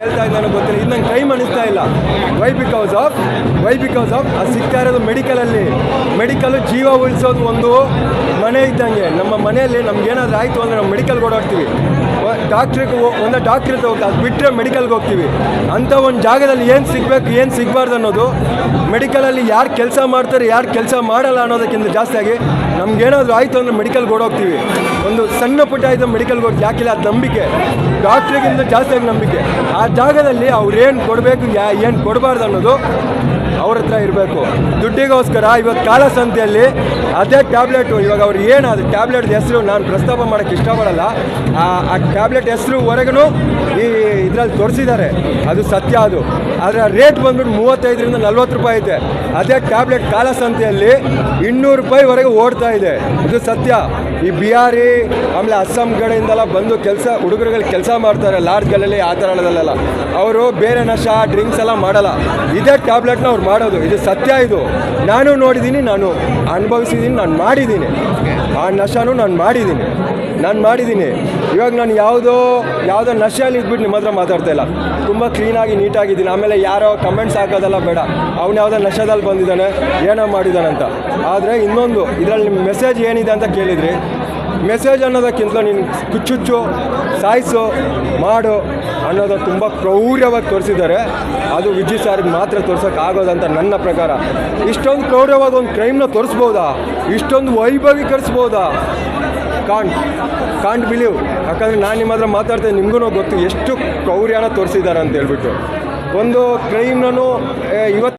ಹೇಳ್ತಾ ಇದ್ದಾನೆ ಗೊತ್ತಿಲ್ಲ. ಇದು ನಂಗೆ ಟೈಮ್ ಅನಿಸ್ತಾ ಇಲ್ಲ. ವೈ ಬಿಕಾಸ್ ಆಫ್ ಅದು ಸಿಗ್ತಾ ಇರೋದು ಮೆಡಿಕಲ್ಲು ಜೀವ ಉಳಿಸೋದು ಒಂದು ಮನೆ ಇದ್ದಂಗೆ. ನಮ್ಮ ಮನೆಯಲ್ಲಿ ನಮ್ಗೇನಾದ್ರೂ ಆಯಿತು ಅಂದರೆ ನಾವು ಮೆಡಿಕಲ್ಗೆ ಓಡಾಡ್ತೀವಿ. ಡಾಕ್ಟ್ರಿಗೆ ಹೋಗ್ತೀವಿ, ಅದು ಬಿಟ್ಟರೆ ಮೆಡಿಕಲ್ಗೆ ಹೋಗ್ತೀವಿ. ಅಂಥ ಒಂದು ಜಾಗದಲ್ಲಿ ಏನು ಸಿಗಬೇಕು ಏನು ಸಿಗಬಾರ್ದು ಅನ್ನೋದು ಮೆಡಿಕಲಲ್ಲಿ ಯಾರು ಕೆಲಸ ಮಾಡ್ತಾರೆ ಯಾರು ಕೆಲಸ ಮಾಡಲ್ಲ ಅನ್ನೋದಕ್ಕಿಂತ ಜಾಸ್ತಿಯಾಗಿ ನಮ್ಗೇನಾದರೂ ಆಯಿತು ಅಂದರೆ ಮೆಡಿಕಲ್ಗೆ ಓಡೋಗ್ತೀವಿ. ಒಂದು ಸಣ್ಣ ಪುಟ್ಟ ಆಯಿತು ಮೆಡಿಕಲ್ಗೆ ಹೋಗಿ ಯಾಕಿಲ್ಲ, ಅದು ನಂಬಿಕೆ. ಡಾಕ್ಟ್ರಿಗಿಂತ ಜಾಸ್ತಿಯಾಗಿ ನಂಬಿಕೆ. ಆ ಜಾಗದಲ್ಲಿ ಅವ್ರು ಏನು ಕೊಡಬೇಕು ಏನು ಕೊಡಬಾರ್ದು ಅನ್ನೋದು ಅವ್ರ ಹತ್ರ ಇರಬೇಕು. ದುಡ್ಡಿಗೋಸ್ಕರ ಇವತ್ತು ಕಾಲಸಂತೆಯಲ್ಲಿ ಅದೇ ಟ್ಯಾಬ್ಲೆಟು, ಇವಾಗ ಅವ್ರು ಅದು ಟ್ಯಾಬ್ಲೆಟ್ ಹೆಸರು ನಾನು ಪ್ರಸ್ತಾಪ ಮಾಡೋಕ್ಕೆ ಇಷ್ಟಪಡಲ್ಲ. ಆ ಟ್ಯಾಬ್ಲೆಟ್ ಹೆಸರುವರೆಗೂ ಈ ಇದರಲ್ಲಿ ತೋರಿಸಿದ್ದಾರೆ, ಅದು ಸತ್ಯ. ಅದು ಅದರ ರೇಟ್ ಬಂದ್ಬಿಟ್ಟು 35ರಿಂದ 40 ರೂಪಾಯಿ ಐತೆ. ಅದೇ ಟ್ಯಾಬ್ಲೆಟ್ ಕಾಲಸಂತೆಯಲ್ಲಿ 200 ರೂಪಾಯಿವರೆಗೆ ಓಡ್ತಾ ಇದೆ. ಇದು ಸತ್ಯ. ಈ ಬಿಹಾರಿ ಆಮೇಲೆ ಅಸ್ಸಾಂ ಕಡೆಯಿಂದೆಲ್ಲ ಬಂದು ಹುಡುಗರುಗಳು ಕೆಲಸ ಮಾಡ್ತಾರೆ ಲಾಡ್ಜ್ಗಳಲ್ಲಿ, ಆ ಥರದಲ್ಲೆಲ್ಲ ಅವರು ಬೇರೆ ನಶಾ ಡ್ರಿಂಕ್ಸ್ ಎಲ್ಲ ಮಾಡಲ್ಲ. ಇದೇ ಟ್ಯಾಬ್ಲೆಟ್ನ ಅವ್ರು ಮಾಡೋದು. ಇದು ಸತ್ಯ. ಇದು ನಾನು ನೋಡಿದ್ದೀನಿ, ನಾನು ಅನುಭವಿಸಿದ್ದೀನಿ, ನಾನು ಮಾಡಿದ್ದೀನಿ. ಆ ನಶಾನು ನಾನು ಮಾಡಿದ್ದೀನಿ. ಇವಾಗ ನಾನು ಯಾವುದೋ ನಶೆಯಲ್ಲಿ ಇದ್ಬಿಟ್ಟು ನಿಮ್ಮ ಹತ್ರ ಮಾತಾಡ್ತಾ ಇಲ್ಲ. ತುಂಬ ಕ್ಲೀನಾಗಿ ನೀಟಾಗಿದ್ದೀನಿ. ಆಮೇಲೆ ಯಾರೋ ಕಮೆಂಟ್ಸ್ ಹಾಕೋದೆಲ್ಲ ಬೇಡ, ಅವ್ನು ಯಾವುದೋ ನಶೆದಲ್ಲಿ ಬಂದಿದ್ದಾನೆ ಏನೋ ಮಾಡಿದ್ದಾನಂತ. ಆದರೆ ಇನ್ನೊಂದು ಇದರಲ್ಲಿ ನಿಮ್ಮ ಮೆಸೇಜ್ ಏನಿದೆ ಅಂತ ಕೇಳಿದ್ರಿ. ಮೆಸೇಜ್ ಅನ್ನೋದಕ್ಕಿಂತ ನೀನು ಕುಚ್ಚುಚ್ಚು ಸಾಯಿಸು ಮಾಡು ಅನ್ನೋದು ತುಂಬ ಕ್ರೌರ್ಯವಾಗಿ ತೋರಿಸಿದ್ದಾರೆ. ಅದು ವಿಜಯ್ ಸಾರಿಗೆ ಮಾತ್ರ ತೋರ್ಸೋಕ್ಕಾಗೋದಂತ ನನ್ನ ಪ್ರಕಾರ. ಇಷ್ಟೊಂದು ಕ್ರೌರ್ಯವಾಗಿ ಒಂದು ಕ್ರೈಮ್ನ ತೋರಿಸ್ಬೋದಾ? ಇಷ್ಟೊಂದು ವೈಭವೀಕರಿಸ್ಬೋದಾ? Can't believe. ಯಾಕಂದರೆ ನಾನು ನಿಮ್ಮ ಹತ್ರ ಮಾತಾಡ್ತೇನೆ, ನಿಮಗೂ ಗೊತ್ತು ಎಷ್ಟು ಕ್ರೌರ್ಯನ ತೋರಿಸಿದ್ದಾರೆ ಅಂತ ಹೇಳ್ಬಿಟ್ಟು. ಒಂದು ಕ್ರೈಮ್ನೂ ಇವತ್ತು